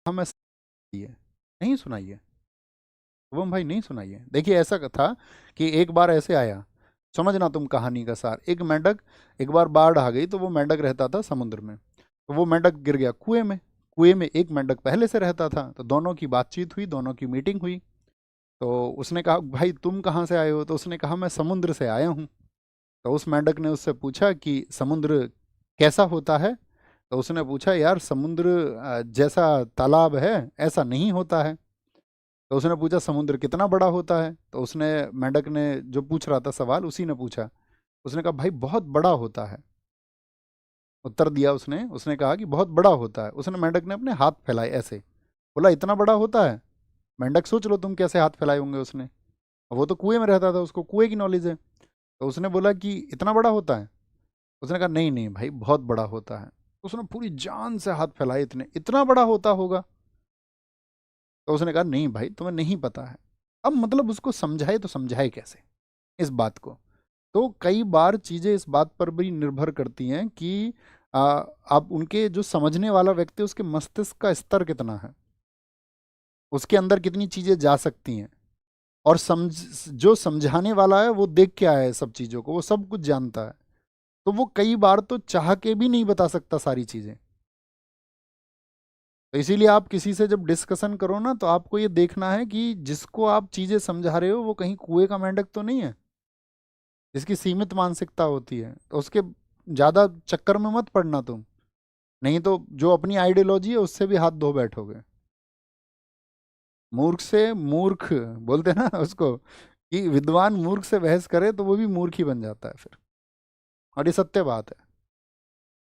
हमें सुनाइए, नहीं सुनाइए। शुभम भाई नहीं सुनाइए। देखिए ऐसा था कि एक बार ऐसे आया, समझना तुम कहानी का सार। एक मेंढक, एक बार बाढ़ आ गई तो वो मेंढक रहता था समुद्र में, तो वो मेंढक गिर गया कुएं में। कुएं में एक मेंढक पहले से रहता था, तो दोनों की बातचीत हुई, दोनों की मीटिंग हुई। तो उसने कहा भाई तुम कहाँ से आए हो? तो उसने कहा मैं समुद्र से आया हूँ। तो उस मेंढक ने उससे पूछा कि समुद्र कैसा होता है? तो उसने पूछा यार समुद्र जैसा तालाब है ऐसा नहीं होता है। तो उसने पूछा समुद्र कितना बड़ा होता है? तो उसने, मेंढक ने जो पूछ रहा था सवाल उसी ने पूछा। उसने कहा भाई बहुत बड़ा होता है। उत्तर दिया उसने। उसने कहा कि बहुत बड़ा होता है। उसने, मेंढक ने अपने हाथ फैलाए ऐसे, बोला इतना बड़ा होता है? मेंढक सोच लो तुम कैसे हाथ फैलाए होंगे उसने। वो तो कुएं में रहता था, उसको कुएं की नॉलेज है। तो उसने बोला कि इतना बड़ा होता है? उसने कहा नहीं नहीं भाई बहुत बड़ा होता है। तो उसने पूरी जान से हाथ फैलाए, इतने, इतना बड़ा होता होगा। तो उसने कहा नहीं भाई तुम्हें नहीं पता है। अब मतलब उसको समझाए तो समझाए कैसे इस बात को? तो कई बार चीजें इस बात पर भी निर्भर करती हैं कि आ, आप उनके जो समझने वाला व्यक्ति है, उसके मस्तिष्क का स्तर कितना है, उसके अंदर कितनी चीजें जा सकती हैं। और समझ, जो समझाने वाला है वो देख के आया है सब चीजों को, वो सब कुछ जानता है। तो वो कई बार तो चाह के भी नहीं बता सकता सारी चीजें। तो इसीलिए आप किसी से जब डिस्कशन करो ना, तो आपको ये देखना है कि जिसको आप चीजें समझा रहे हो वो कहीं कुएं का मेंढक तो नहीं है, जिसकी सीमित मानसिकता होती है। तो उसके ज्यादा चक्कर में मत पड़ना तुम, नहीं तो जो अपनी आइडियोलॉजी है उससे भी हाथ धो बैठोगे। मूर्ख से मूर्ख बोलते हैं ना उसको, कि विद्वान मूर्ख से बहस करे तो वो भी मूर्ख ही बन जाता है फिर। और ये सत्य बात है।